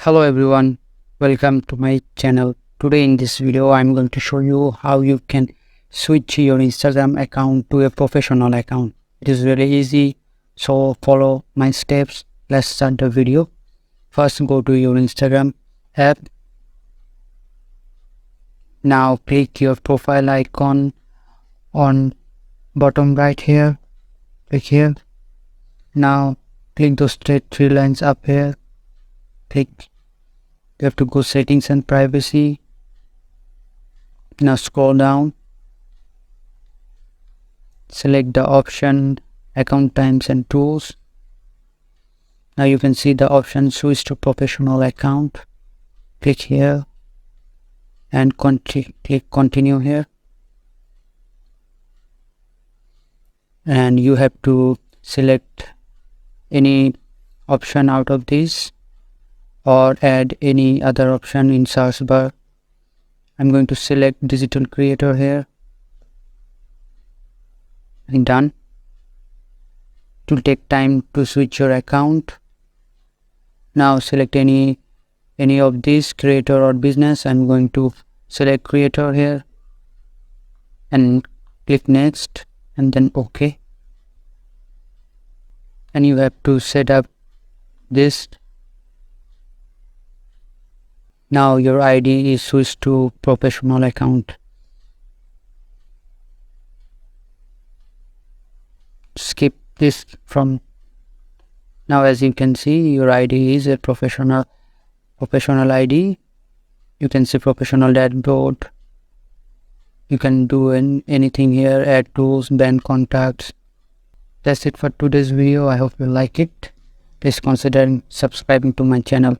Hello everyone, welcome to my channel. Today in this video I'm going to show you how you can switch your Instagram account to a professional account. It is really easy, so follow my steps. Let's start the video. First, go to your Instagram app. Now click your profile icon on bottom right here. Click here. Now click those straight three lines up here. Click. You have to go settings and privacy. Now scroll down, select the option account types and tools. Now you can see the option switch to professional account. Click here and click continue here, and you have to select any option out of this or add any other option in search bar. I'm going to select digital creator here and done. It will take time to switch your account. Now select any of these, creator or business. I'm going to select creator here and click next and then OK. And you have to set up this. Now your ID is switched to professional account. Skip this from now. As you can see, your ID is a professional ID. You can see professional dashboard. You can do anything here, add tools, ban contacts. That's it for today's video. I hope you like it. Please consider subscribing to my channel.